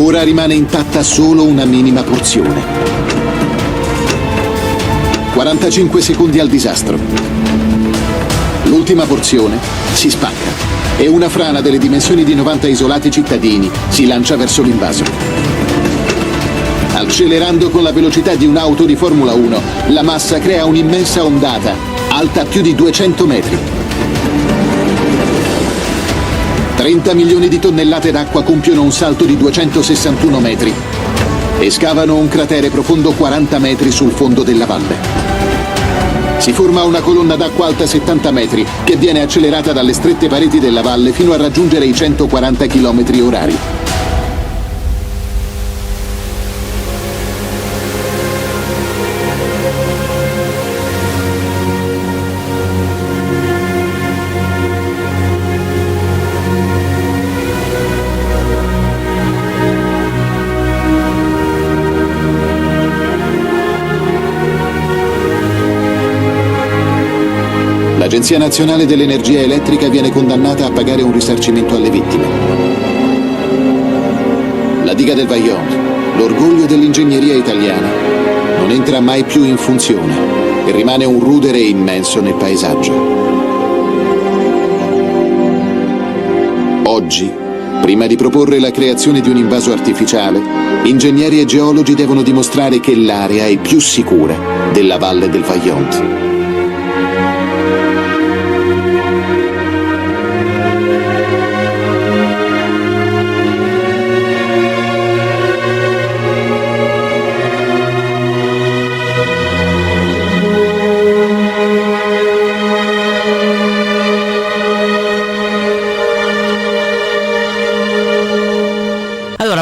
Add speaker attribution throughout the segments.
Speaker 1: Ora rimane intatta solo una minima porzione. 45 secondi al disastro. L'ultima porzione si spacca e una frana delle dimensioni di 90 isolati cittadini si lancia verso l'invaso. Accelerando con la velocità di un'auto di Formula 1, la massa crea un'immensa ondata, alta più di 200 metri. 30 milioni di tonnellate d'acqua compiono un salto di 261 metri e scavano un cratere profondo 40 metri sul fondo della valle. Si forma una colonna d'acqua alta 70 metri che viene accelerata dalle strette pareti della valle fino a raggiungere i 140 km/h. L'Agenzia Nazionale dell'Energia Elettrica viene condannata a pagare un risarcimento alle vittime. La diga del Vajont, l'orgoglio dell'ingegneria italiana, non entra mai più in funzione e rimane un rudere immenso nel paesaggio. Oggi, prima di proporre la creazione di un invaso artificiale, ingegneri e geologi devono dimostrare che l'area è più sicura della valle del Vajont.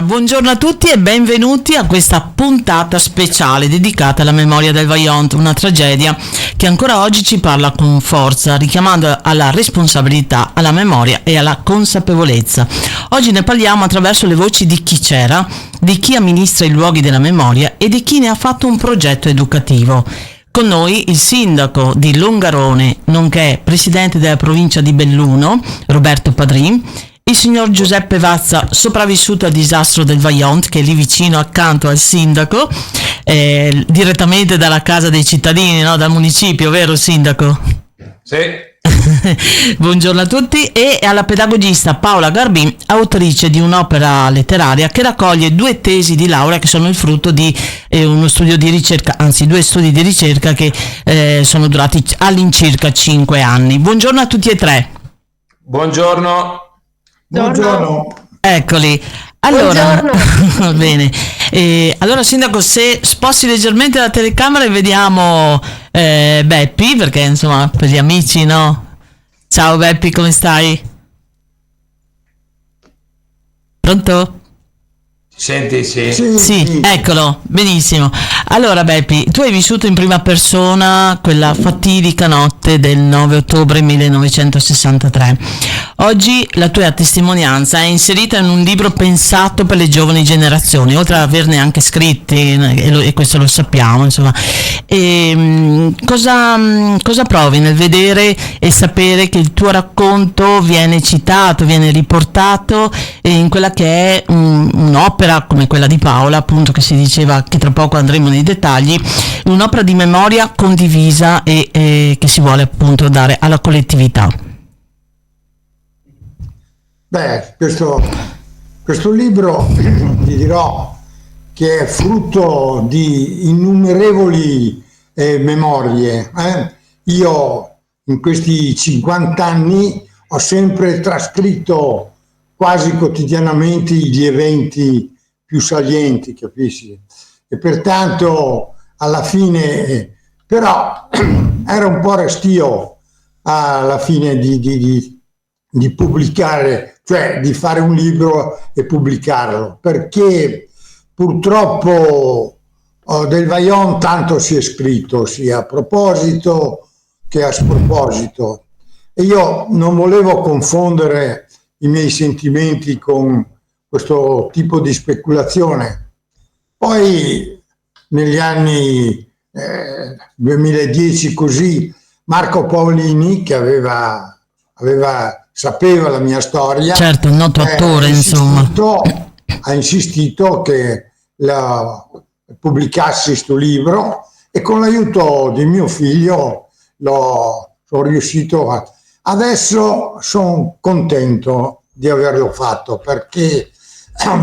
Speaker 2: Buongiorno a tutti e benvenuti a questa puntata speciale dedicata alla memoria del Vajont, una tragedia che ancora oggi ci parla con forza, richiamando alla responsabilità, alla memoria e alla consapevolezza. Oggi ne parliamo attraverso le voci di chi c'era, di chi amministra i luoghi della memoria e di chi ne ha fatto un progetto educativo. Con noi il sindaco di Longarone, nonché presidente della provincia di Belluno, Roberto Padrin, il signor Giuseppe Vazza, sopravvissuto al disastro del Vajont, che è lì vicino accanto al sindaco, direttamente dalla casa dei cittadini, no? Dal municipio, vero sindaco?
Speaker 3: Sì.
Speaker 2: Buongiorno a tutti, e alla pedagogista Paola Garbin, autrice di un'opera letteraria che raccoglie 2 tesi di laurea che sono il frutto di uno studio di ricerca, anzi 2 studi di ricerca che sono durati all'incirca 5 anni. Buongiorno a tutti e 3.
Speaker 3: Buongiorno.
Speaker 4: Buongiorno.
Speaker 2: Eccoli. Allora, bene. Allora sindaco, se sposti leggermente la telecamera e vediamo Beppi, perché insomma per gli amici, no? Ciao Beppi, come stai? Pronto?
Speaker 3: Senti, sì.
Speaker 2: Sì, eccolo, benissimo. Allora Beppi, tu hai vissuto in prima persona quella fatidica notte del 9 ottobre 1963. Oggi la tua testimonianza è inserita in un libro pensato per le giovani generazioni, oltre ad averne anche scritti, e questo lo sappiamo, insomma. Cosa provi nel vedere e sapere che il tuo racconto viene citato, viene riportato in quella che è un'opera come quella di Paola, appunto, che si diceva, che tra poco andremo nei dettagli, un'opera di memoria condivisa e che si vuole appunto dare alla collettività?
Speaker 4: Beh, questo libro ti dirò che è frutto di innumerevoli memorie. Io in questi 50 anni ho sempre trascritto quasi quotidianamente gli eventi più salienti, capisci? E pertanto alla fine, però era un po' restio alla fine di pubblicare, cioè di fare un libro e pubblicarlo, perché purtroppo del Vajont tanto si è scritto, sia a proposito che a sproposito, e io non volevo confondere i miei sentimenti con questo tipo di speculazione. Poi negli anni 2010 così, Marco Paolini, che sapeva la mia storia,
Speaker 2: certo, un noto attore, insomma,
Speaker 4: ha insistito che pubblicassi questo libro, e con l'aiuto di mio figlio sono riuscito a... Adesso sono contento di averlo fatto, perché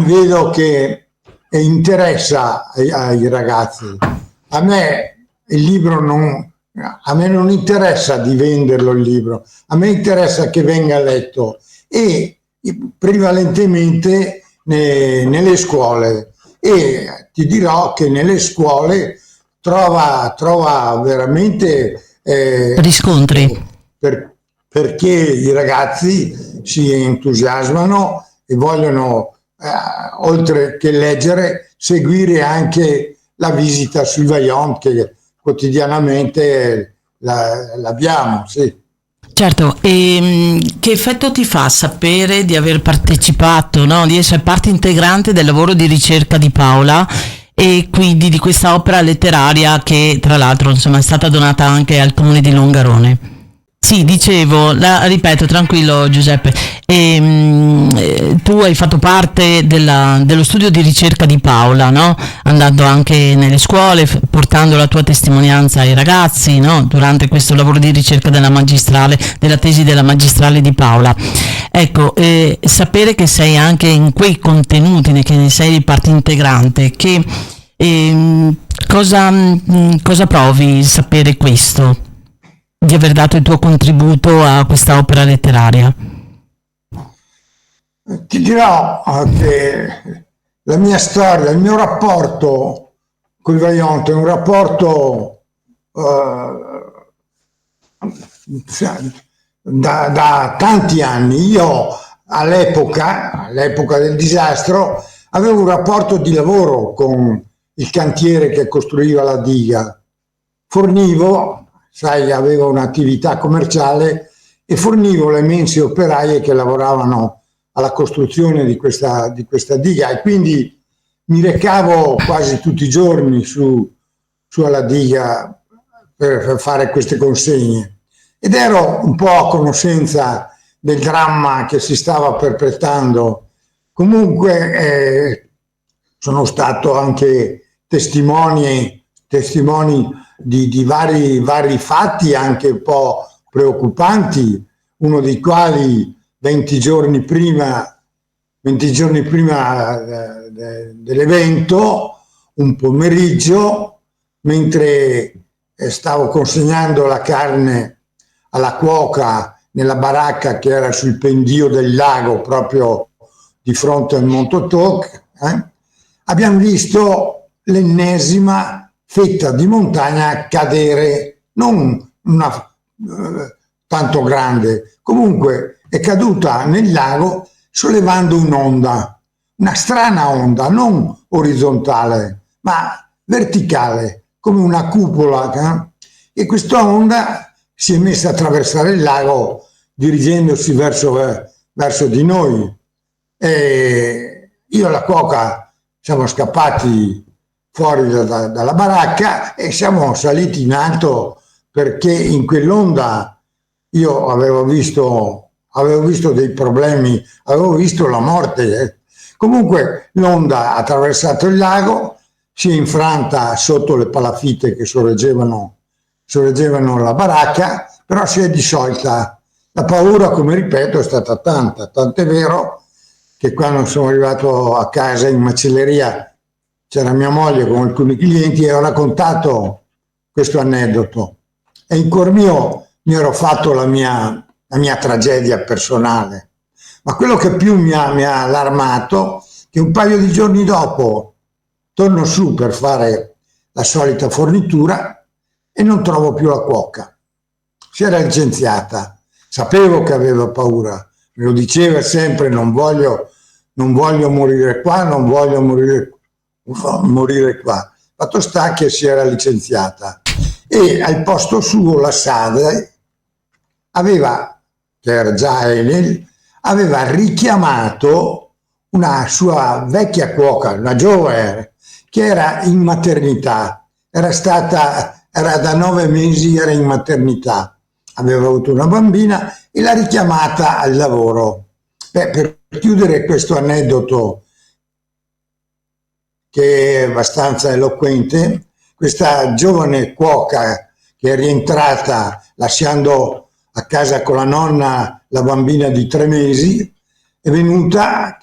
Speaker 4: vedo che interessa ai ragazzi. A me il libro a me non interessa di venderlo il libro, a me interessa che venga letto, e prevalentemente nelle scuole, e ti dirò che nelle scuole trova veramente
Speaker 2: riscontri,
Speaker 4: perché i ragazzi si entusiasmano e vogliono, oltre che leggere, seguire anche la visita sul Vajont, che quotidianamente l'abbiamo, sì.
Speaker 2: certo. E che effetto ti fa sapere di aver partecipato, no? Di essere parte integrante del lavoro di ricerca di Paola, e quindi di questa opera letteraria che tra l'altro, insomma, è stata donata anche al comune di Longarone? Sì, dicevo, ripeto, tranquillo Giuseppe, tu hai fatto parte dello studio di ricerca di Paola, no? Andando anche nelle scuole, portando la tua testimonianza ai ragazzi, no? Durante questo lavoro di ricerca della tesi della magistrale di Paola. Ecco, sapere che sei anche in quei contenuti, che ne sei parte integrante, cosa provi sapere questo? Di aver dato il tuo contributo a questa opera letteraria?
Speaker 4: Ti dirò che la mia storia, il mio rapporto con il Vajont è un rapporto da tanti anni. Io all'epoca del disastro, avevo un rapporto di lavoro con il cantiere che costruiva la diga. Fornivo, sai, avevo un'attività commerciale e fornivo le mense operaie che lavoravano alla costruzione di questa diga, e quindi mi recavo quasi tutti i giorni su alla diga per fare queste consegne, ed ero un po' a conoscenza del dramma che si stava perpetrando. Comunque sono stato anche testimoni di vari fatti anche un po' preoccupanti, uno dei quali 20 giorni prima dell'evento, un pomeriggio, mentre stavo consegnando la carne alla cuoca nella baracca che era sul pendio del lago, proprio di fronte al Monte Toc, abbiamo visto l'ennesima fetta di montagna cadere, non una tanto grande, comunque è caduta nel lago sollevando un'onda, una strana onda, non orizzontale, ma verticale, come una cupola, e questa onda si è messa a attraversare il lago dirigendosi verso di noi. E io e la cuoca siamo scappati fuori dalla baracca e siamo saliti in alto, perché in quell'onda io avevo visto dei problemi, avevo visto la morte. Comunque l'onda ha attraversato il lago, si è infranta sotto le palafitte che sorreggevano la baracca, però si è disciolta. La paura, come ripeto, è stata tanta, tant'è vero che quando sono arrivato a casa in macelleria c'era mia moglie con alcuni clienti e ho raccontato questo aneddoto, e in cuor mio mi ero fatto la mia tragedia personale. Ma quello che più mi ha allarmato è che un paio di giorni dopo torno su per fare la solita fornitura e non trovo più la cuoca. Si era licenziata. Sapevo che aveva paura, me lo diceva sempre: non voglio morire qua, non voglio morire qua. Fatto sta che si era licenziata, e al posto suo la SAD aveva, che era già Enel, aveva richiamato una sua vecchia cuoca, una giovane, che era in maternità, era da 9 mesi, era in maternità, aveva avuto una bambina e l'ha richiamata al lavoro. Per chiudere questo aneddoto che è abbastanza eloquente. Questa giovane cuoca che è rientrata lasciando a casa con la nonna la bambina di 3 mesi, è venuta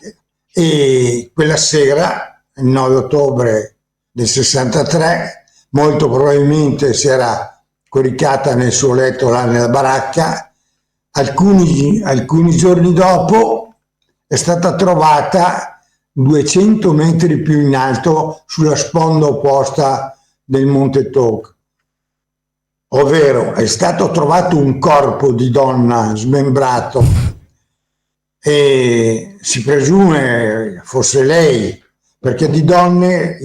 Speaker 4: e quella sera, il 9 ottobre del 63, molto probabilmente si era coricata nel suo letto là nella baracca. Alcuni giorni dopo è stata trovata 200 metri più in alto sulla sponda opposta del Monte Toc, ovvero è stato trovato un corpo di donna smembrato e si presume fosse lei, perché di donne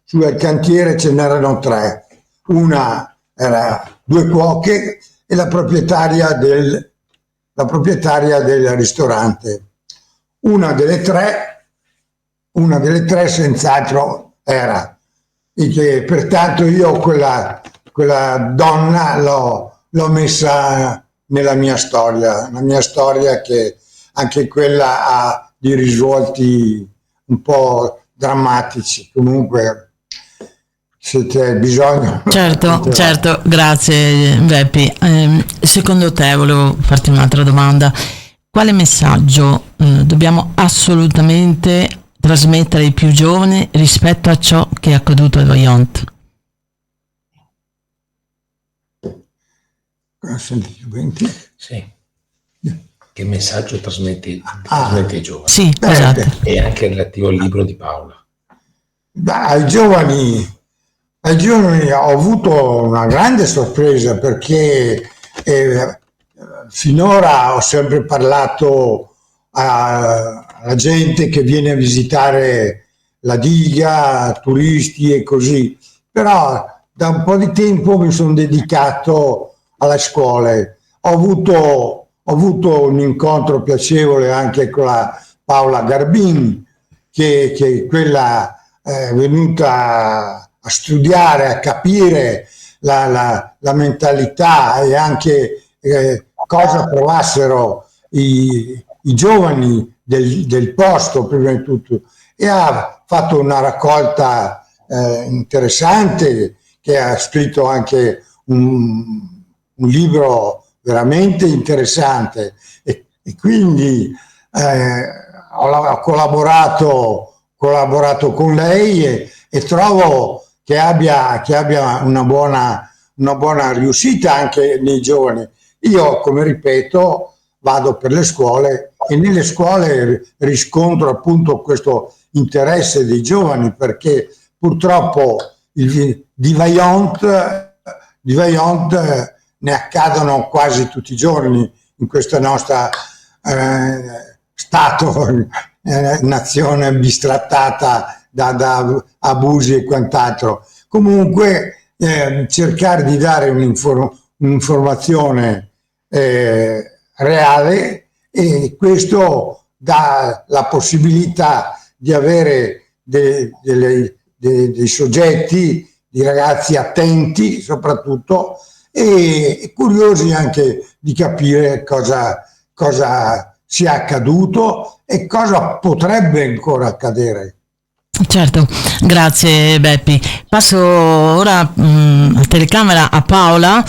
Speaker 4: sul cantiere ce n'erano 3, una era 2 cuoche e la proprietaria del ristorante. Una delle tre senz'altro era, e che pertanto io quella donna l'ho messa nella mia storia, che anche quella ha dei risvolti un po' drammatici. Comunque se c'è bisogno.
Speaker 2: Certo, grazie Beppi. Secondo te, volevo farti un'altra domanda, quale messaggio dobbiamo assolutamente trasmettere ai più giovani rispetto a ciò che è accaduto al Vajont?
Speaker 3: Sì. Che messaggio trasmetti ai giovani?
Speaker 2: Sì, esatto.
Speaker 3: E anche relativo al libro di Paola.
Speaker 4: Ai giovani ho avuto una grande sorpresa, perché finora ho sempre parlato alla gente che viene a visitare la diga, turisti e così, però da un po' di tempo mi sono dedicato alle scuole. Ho avuto un incontro piacevole anche con la Paola Garbin, che quella è venuta a studiare, a capire la mentalità e anche cosa provassero i giovani del posto, prima di tutto, e ha fatto una raccolta interessante, che ha scritto anche un libro veramente interessante, e quindi ho collaborato con lei e trovo che abbia una buona riuscita anche nei giovani. Io, come ripeto, vado per le scuole e nelle scuole riscontro appunto questo interesse dei giovani, perché purtroppo di Vajont ne accadono quasi tutti i giorni in questa nostra nazione bistrattata da abusi e quant'altro. Comunque cercare di dare un'informazione reale, e questo dà la possibilità di avere dei soggetti, di ragazzi attenti soprattutto, e curiosi anche di capire cosa sia accaduto e cosa potrebbe ancora accadere.
Speaker 2: Certo, grazie Beppi. Passo ora a telecamera a Paola.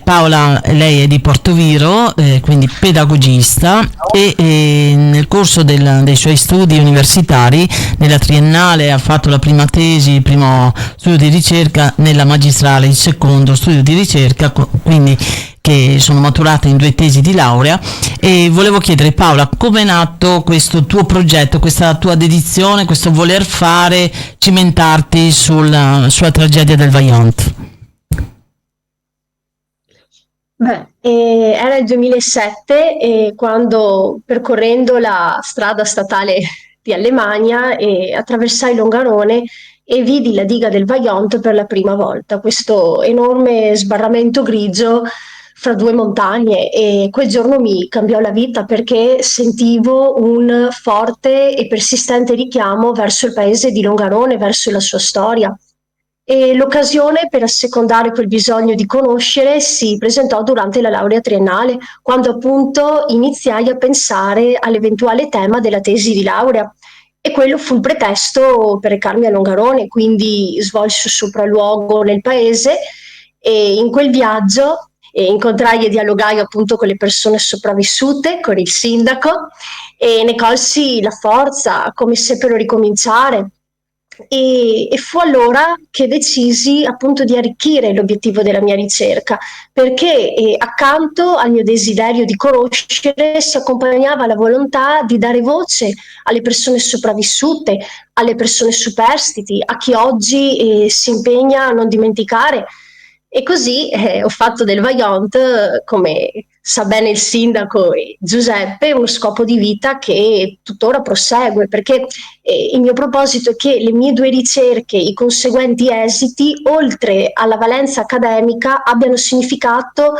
Speaker 2: Paola, lei è di Portoviro, quindi pedagogista, e nel corso dei suoi studi universitari, nella triennale ha fatto la prima tesi, il primo studio di ricerca, nella magistrale il secondo studio di ricerca, quindi che sono maturate in 2 tesi di laurea. E volevo chiedere, Paola, come è nato questo tuo progetto, questa tua dedizione, questo voler cimentarti sulla tragedia del Vajont?
Speaker 5: Era il 2007, quando, percorrendo la strada statale di Alemagna, attraversai Longarone e vidi la diga del Vajont per la prima volta, questo enorme sbarramento grigio fra 2 montagne, e quel giorno mi cambiò la vita, perché sentivo un forte e persistente richiamo verso il paese di Longarone, verso la sua storia. E l'occasione per assecondare quel bisogno di conoscere si presentò durante la laurea triennale, quando appunto iniziai a pensare all'eventuale tema della tesi di laurea. e quello fu il pretesto per recarmi a Longarone, quindi svolsi un sopralluogo nel paese e in quel viaggio incontrai e dialogai appunto con le persone sopravvissute, con il sindaco e ne colsi la forza, come seppero ricominciare. E fu allora che decisi appunto di arricchire l'obiettivo della mia ricerca, perché accanto al mio desiderio di conoscere si accompagnava la volontà di dare voce alle persone sopravvissute, alle persone superstiti, a chi oggi si impegna a non dimenticare. E così ho fatto del Vaillant, come sa bene il sindaco Giuseppe, uno scopo di vita che tuttora prosegue, perché il mio proposito è che le mie 2 ricerche, i conseguenti esiti, oltre alla valenza accademica, abbiano significato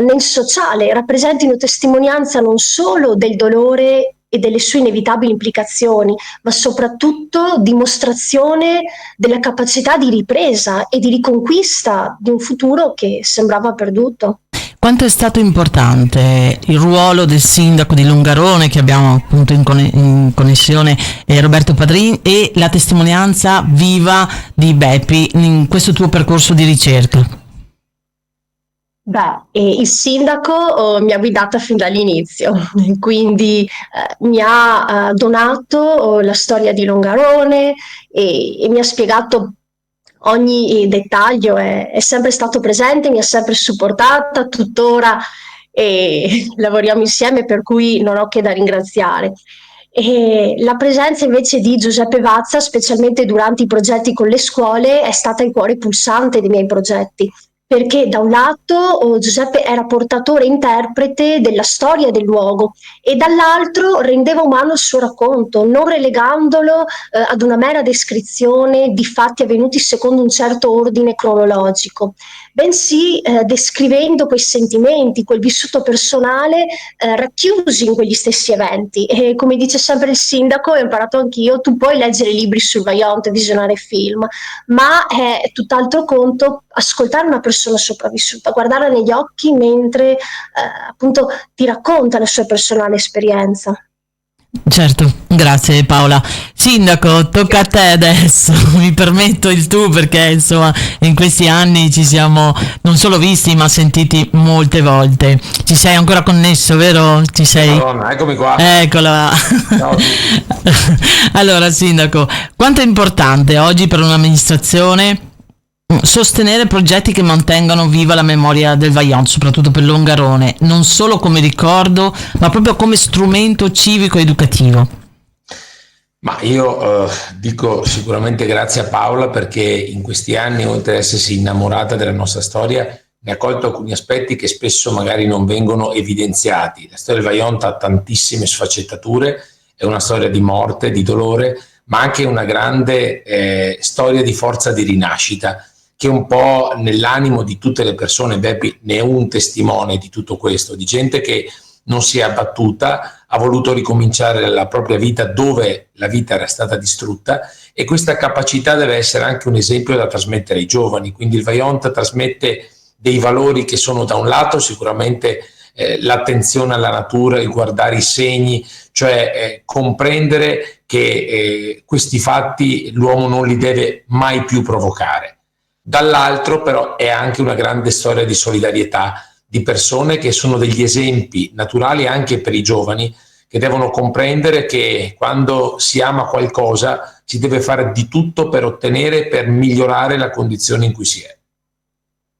Speaker 5: nel sociale, rappresentino testimonianza non solo del dolore e delle sue inevitabili implicazioni, ma soprattutto dimostrazione della capacità di ripresa e di riconquista di un futuro che sembrava perduto.
Speaker 2: Quanto è stato importante il ruolo del sindaco di Longarone, che abbiamo appunto in connessione, Roberto Padrin, e la testimonianza viva di Beppi in questo tuo percorso di ricerca?
Speaker 5: Il sindaco mi ha guidata fin dall'inizio, quindi mi ha donato la storia di Longarone e mi ha spiegato ogni dettaglio, è sempre stato presente, mi ha sempre supportata, tuttora lavoriamo insieme, per cui non ho che da ringraziare. E la presenza invece di Giuseppe Vazza, specialmente durante i progetti con le scuole, è stata il cuore pulsante dei miei progetti, perché da un lato Giuseppe era portatore e interprete della storia del luogo e dall'altro rendeva umano il suo racconto, non relegandolo ad una mera descrizione di fatti avvenuti secondo un certo ordine cronologico, bensì descrivendo quei sentimenti, quel vissuto personale racchiusi in quegli stessi eventi. E come dice sempre il sindaco, ho imparato anch'io, tu puoi leggere libri sul Vaillant e visionare film, ma è tutt'altro conto ascoltare una persona sopravvissuta, guardarla negli occhi mentre appunto ti racconta la sua personale esperienza.
Speaker 2: Certo, grazie Paola. Sindaco, tocca a te adesso, mi permetto il tu perché insomma in questi anni ci siamo non solo visti ma sentiti molte volte. Ci sei ancora connesso, vero? Ci sei?
Speaker 3: Madonna, eccomi qua.
Speaker 2: Eccola.
Speaker 3: Ciao.
Speaker 2: Allora sindaco, quanto è importante oggi per un'amministrazione sostenere progetti che mantengano viva la memoria del Vaillant, soprattutto per Longarone, non solo come ricordo, ma proprio come strumento civico educativo?
Speaker 3: Ma io dico sicuramente grazie a Paola, perché in questi anni, oltre ad essersi innamorata della nostra storia, ne ha colto alcuni aspetti che spesso magari non vengono evidenziati. La storia del Vaillant ha tantissime sfaccettature, è una storia di morte, di dolore, ma anche una grande storia di forza di rinascita, che un po' nell'animo di tutte le persone, Beppi ne è un testimone di tutto questo, di gente che non si è abbattuta, ha voluto ricominciare la propria vita dove la vita era stata distrutta, e questa capacità deve essere anche un esempio da trasmettere ai giovani. Quindi il Vaillant trasmette dei valori che sono da un lato sicuramente l'attenzione alla natura, il guardare i segni, cioè comprendere che questi fatti l'uomo non li deve mai più provocare. Dall'altro però è anche una grande storia di solidarietà, di persone che sono degli esempi naturali anche per i giovani, che devono comprendere che quando si ama qualcosa si deve fare di tutto per ottenere, per migliorare la condizione in cui si è.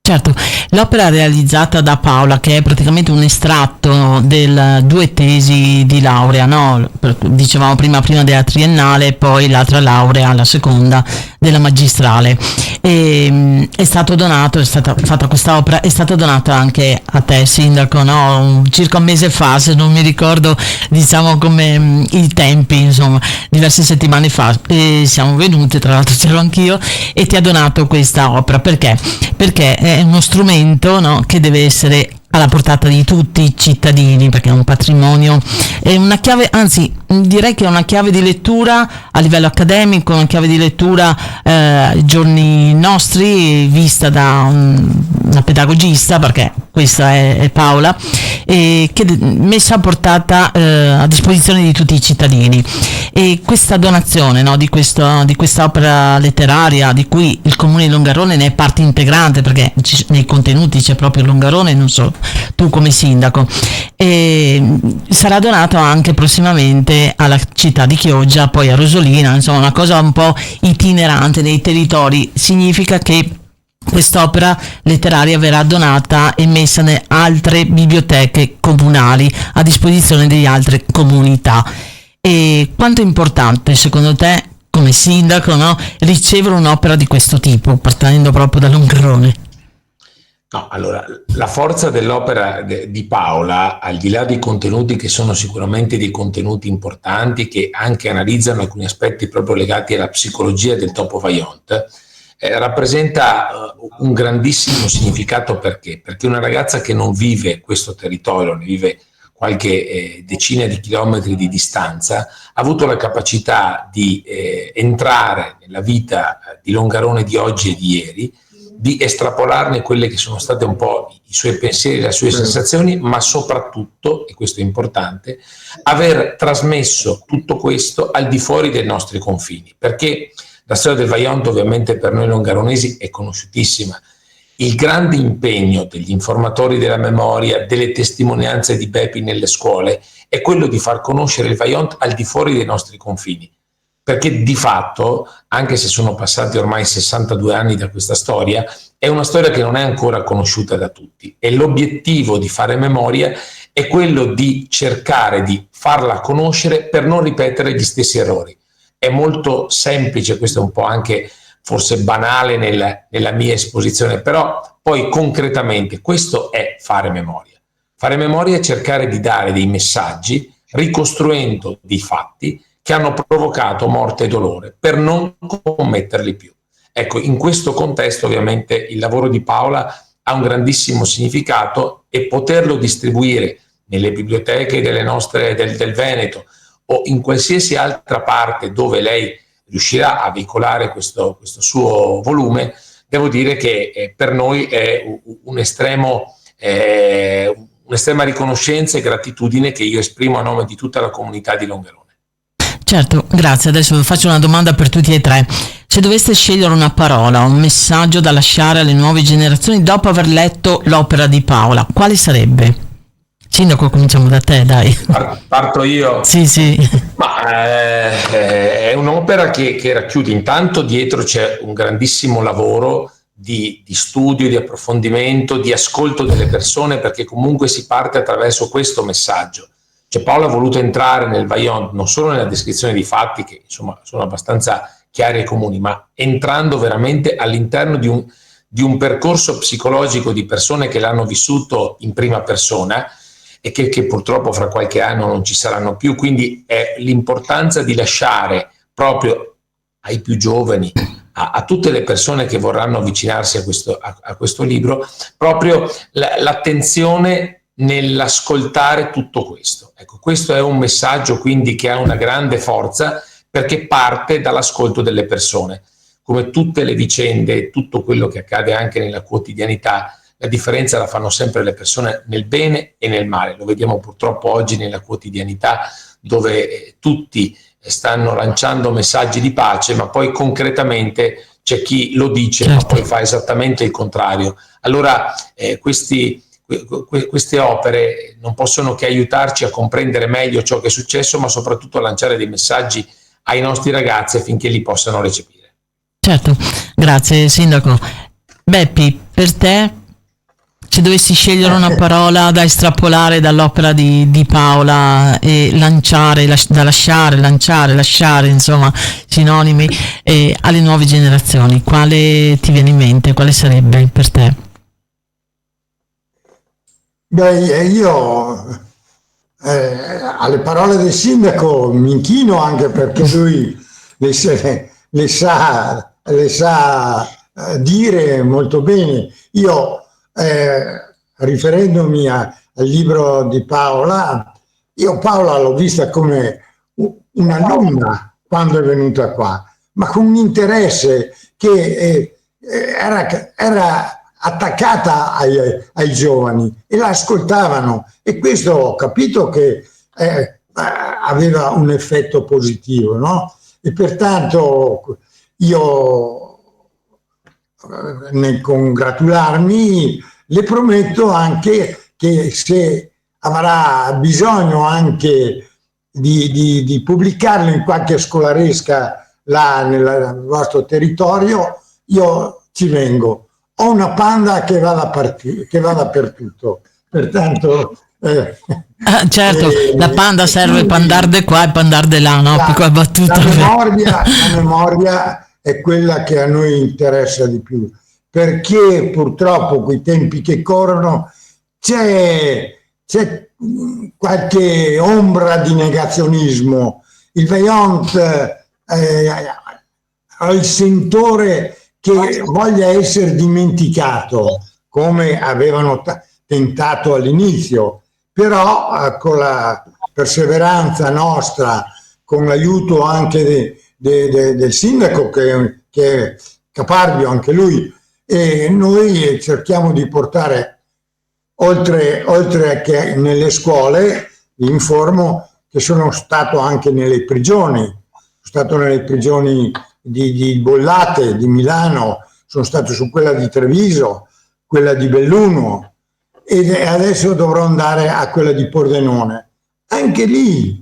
Speaker 2: Certo, l'opera realizzata da Paola, che è praticamente un estratto del 2 tesi di laurea, no? Dicevamo prima della triennale, poi l'altra laurea, la seconda della magistrale. E è stato donato, è stata fatta questa opera, è stata donata anche a te, sindaco, no? Circa un mese fa, se non mi ricordo, diciamo come i tempi, insomma, diverse settimane fa, e siamo venuti, tra l'altro c'ero anch'io, e ti ha donato questa opera. Perché? Perché è uno strumento, no, che deve essere alla portata di tutti i cittadini, perché è un patrimonio, è una chiave, anzi direi che è una chiave di lettura a livello accademico, una chiave di lettura ai giorni nostri, vista da una pedagogista, perché questa è Paola, che è messa a portata a disposizione di tutti i cittadini. E questa donazione, no, di questa opera letteraria, di cui il Comune di Longarone ne è parte integrante, perché nei contenuti c'è proprio Longarone, non so tu come sindaco, e sarà donato anche prossimamente alla città di Chioggia, poi a Rosolina, insomma una cosa un po' itinerante nei territori. Significa che quest'opera letteraria verrà donata e messa in altre biblioteche comunali a disposizione di altre comunità. E quanto è importante secondo te, come sindaco, no, ricevere un'opera di questo tipo, partendo proprio da Longarone?
Speaker 3: No, allora, la forza dell'opera di Paola, al di là dei contenuti che sono sicuramente dei contenuti importanti, che anche analizzano alcuni aspetti proprio legati alla psicologia del topo Vajont, rappresenta un grandissimo significato. Perché? Perché una ragazza che non vive questo territorio, ne vive qualche decina di chilometri di distanza, ha avuto la capacità di entrare nella vita di Longarone di oggi e di ieri, di estrapolarne quelle che sono state un po' i suoi pensieri, le sue sensazioni, ma soprattutto, e questo è importante, aver trasmesso tutto questo al di fuori dei nostri confini, perché la storia del Vajont ovviamente per noi longaronesi è conosciutissima. Il grande impegno degli informatori della memoria, delle testimonianze di Bepi nelle scuole, è quello di far conoscere il Vajont al di fuori dei nostri confini. Perché di fatto, anche se sono passati ormai 62 anni da questa storia, è una storia che non è ancora conosciuta da tutti. E l'obiettivo di fare memoria è quello di cercare di farla conoscere per non ripetere gli stessi errori. È molto semplice, questo è un po' anche forse banale nella mia esposizione, però poi concretamente questo è fare memoria. Fare memoria è cercare di dare dei messaggi ricostruendo dei fatti che hanno provocato morte e dolore per non commetterli più. Ecco, in questo contesto ovviamente il lavoro di Paola ha un grandissimo significato, e poterlo distribuire nelle biblioteche del Veneto o in qualsiasi altra parte dove lei riuscirà a veicolare questo suo volume, devo dire che per noi è un'estrema riconoscenza e gratitudine che io esprimo a nome di tutta la comunità di Longarone.
Speaker 2: Certo, grazie. Adesso faccio una domanda per tutti e tre. Se doveste scegliere una parola, un messaggio da lasciare alle nuove generazioni dopo aver letto l'opera di Paola, quale sarebbe? Sindaco, cominciamo da te, dai.
Speaker 3: Parto io?
Speaker 2: Sì.
Speaker 3: Ma è un'opera che racchiude, intanto dietro c'è un grandissimo lavoro di studio, di approfondimento, di ascolto delle persone, perché comunque si parte attraverso questo messaggio. Cioè Paola ha voluto entrare nel Vajont non solo nella descrizione di fatti, che insomma sono abbastanza chiari e comuni, ma entrando veramente all'interno di un percorso psicologico di persone che l'hanno vissuto in prima persona e che purtroppo fra qualche anno non ci saranno più. Quindi è l'importanza di lasciare proprio ai più giovani, a tutte le persone che vorranno avvicinarsi a questo libro, proprio l'attenzione nell'ascoltare tutto questo. Ecco, questo è un messaggio quindi che ha una grande forza, perché parte dall'ascolto delle persone. Come tutte le vicende, tutto quello che accade anche nella quotidianità, la differenza la fanno sempre le persone nel bene e nel male. Lo vediamo purtroppo oggi nella quotidianità, dove tutti stanno lanciando messaggi di pace, ma poi concretamente c'è chi lo dice, certo, ma poi fa esattamente il contrario. Allora queste opere non possono che aiutarci a comprendere meglio ciò che è successo, ma soprattutto a lanciare dei messaggi ai nostri ragazzi affinché li possano recepire.
Speaker 2: Certo, grazie Sindaco. Beppi, per te, se dovessi scegliere una parola da estrapolare dall'opera di Paola e lanciare, lasciare, insomma, sinonimi, alle nuove generazioni, quale ti viene in mente? Quale sarebbe per te?
Speaker 4: Beh, io alle parole del sindaco mi inchino, anche perché lui le sa dire molto bene. Io riferendomi al libro di Paola, io Paola l'ho vista come un'alunna quando è venuta qua, ma con un interesse che era attaccata ai giovani e la ascoltavano, e questo ho capito che aveva un effetto positivo, no? E pertanto io, nel congratularmi, le prometto anche che se avrà bisogno anche di pubblicarlo in qualche scolaresca là nel vostro territorio, io ci vengo. Ho una panda che va dappertutto, pertanto
Speaker 2: certo, la panda serve pandarde qua e pandarde là, no? Piccola battuta.
Speaker 4: La memoria è quella che a noi interessa di più, perché purtroppo coi tempi che corrono c'è qualche ombra di negazionismo. Il Vaillant ha il sentore che voglia essere dimenticato, come avevano tentato all'inizio, però con la perseveranza nostra, con l'aiuto anche del sindaco che è caparbio anche lui, e noi cerchiamo di portare, oltre che nelle scuole, vi informo che sono stato anche nelle prigioni, sono stato nelle prigioni di Bollate, di Milano, sono stato su quella di Treviso, quella di Belluno, e adesso dovrò andare a quella di Pordenone. Anche lì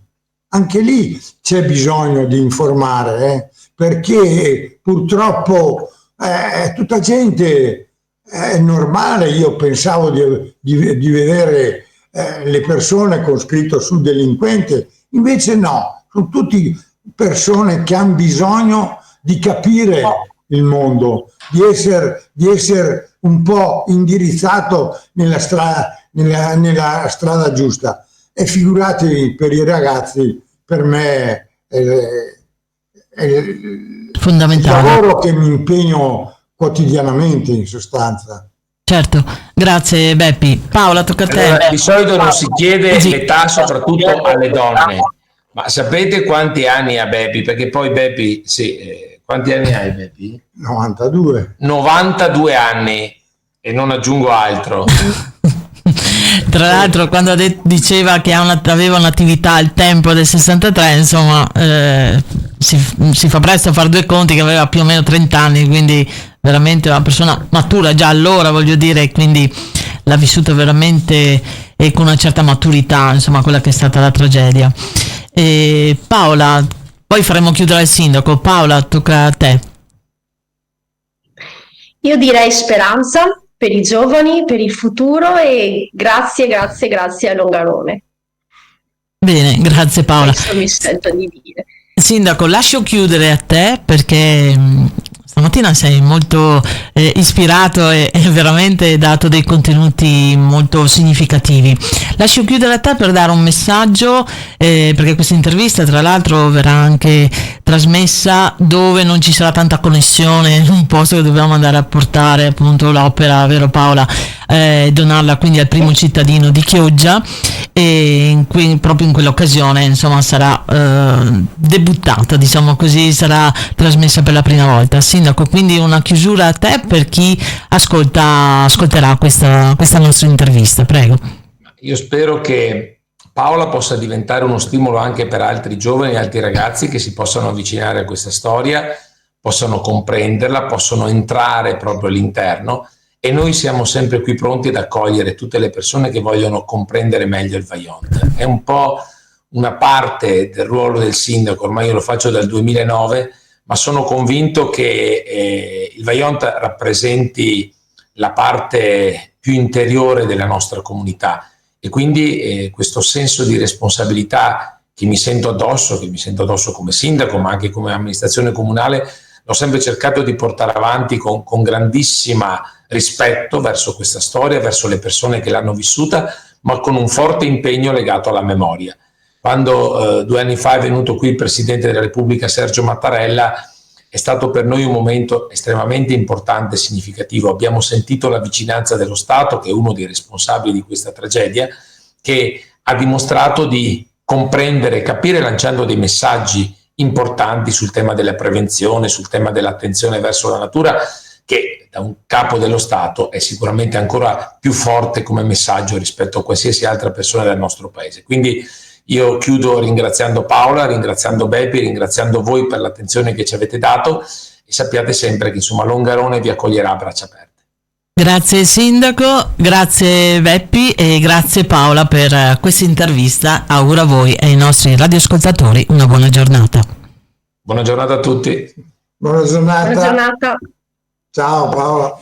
Speaker 4: c'è bisogno di informare, perché purtroppo è tutta gente, è normale. Io pensavo di vedere le persone con scritto sul delinquente, invece no, sono tutte persone che hanno bisogno di capire il mondo, di essere un po' indirizzato nella strada giusta. E figuratevi per i ragazzi, per me è
Speaker 2: fondamentale.
Speaker 4: Il lavoro che mi impegno quotidianamente, in sostanza.
Speaker 2: Certo, grazie Beppi. Paola, tocca a te.
Speaker 3: Allora, di solito non si chiede l'età soprattutto alle donne, ma sapete quanti anni ha Beppi? Perché poi Beppi, quanti anni hai Beppi?
Speaker 4: 92.
Speaker 3: 92 anni, e non aggiungo altro.
Speaker 2: Tra l'altro, quando diceva che aveva un'attività al tempo del 63, insomma, si fa presto a fare due conti, che aveva più o meno 30 anni, quindi veramente una persona matura già allora, voglio dire, quindi l'ha vissuta veramente e con una certa maturità, insomma, quella che è stata la tragedia. E Paola, poi faremo chiudere il sindaco. Paola, tocca a te.
Speaker 5: Io direi speranza per i giovani, per il futuro, e grazie a Longarone.
Speaker 2: Bene, grazie Paola.
Speaker 5: Questo mi sento di dire.
Speaker 2: Sindaco, lascio chiudere a te, perché stamattina sei molto ispirato e veramente dato dei contenuti molto significativi. Lascio chiudere a te per dare un messaggio, perché questa intervista tra l'altro verrà anche trasmessa dove non ci sarà tanta connessione, in un posto che dobbiamo andare a portare appunto l'opera, vero Paola, donarla quindi al primo cittadino di Chioggia, e proprio in quell'occasione insomma sarà debuttata, diciamo così, sarà trasmessa per la prima volta. Sindaco, quindi una chiusura a te per chi ascolterà questa nostra intervista, prego.
Speaker 3: Io spero che Paola possa diventare uno stimolo anche per altri giovani e altri ragazzi che si possano avvicinare a questa storia, possano comprenderla, possono entrare proprio all'interno, e noi siamo sempre qui pronti ad accogliere tutte le persone che vogliono comprendere meglio il Vaillant. È un po' una parte del ruolo del sindaco, ormai io lo faccio dal 2009, ma sono convinto che il Vaillant rappresenti la parte più interiore della nostra comunità, e quindi questo senso di responsabilità che mi sento addosso come sindaco, ma anche come amministrazione comunale, l'ho sempre cercato di portare avanti con grandissima rispetto verso questa storia, verso le persone che l'hanno vissuta, ma con un forte impegno legato alla memoria. Quando 2 anni fa è venuto qui il Presidente della Repubblica Sergio Mattarella, è stato per noi un momento estremamente importante e significativo. Abbiamo sentito la vicinanza dello Stato, che è uno dei responsabili di questa tragedia, che ha dimostrato di comprendere, capire, lanciando dei messaggi importanti sul tema della prevenzione, sul tema dell'attenzione verso la natura, che da un capo dello Stato è sicuramente ancora più forte come messaggio rispetto a qualsiasi altra persona del nostro paese. Quindi io chiudo ringraziando Paola, ringraziando Beppi, ringraziando voi per l'attenzione che ci avete dato, e sappiate sempre che insomma Longarone vi accoglierà a braccia aperte.
Speaker 2: Grazie Sindaco, grazie Beppi e grazie Paola per questa intervista. Auguro a voi e ai nostri radioascoltatori una buona giornata.
Speaker 3: Buona giornata a tutti.
Speaker 4: Buona giornata.
Speaker 5: Buona giornata.
Speaker 4: Ciao Paola.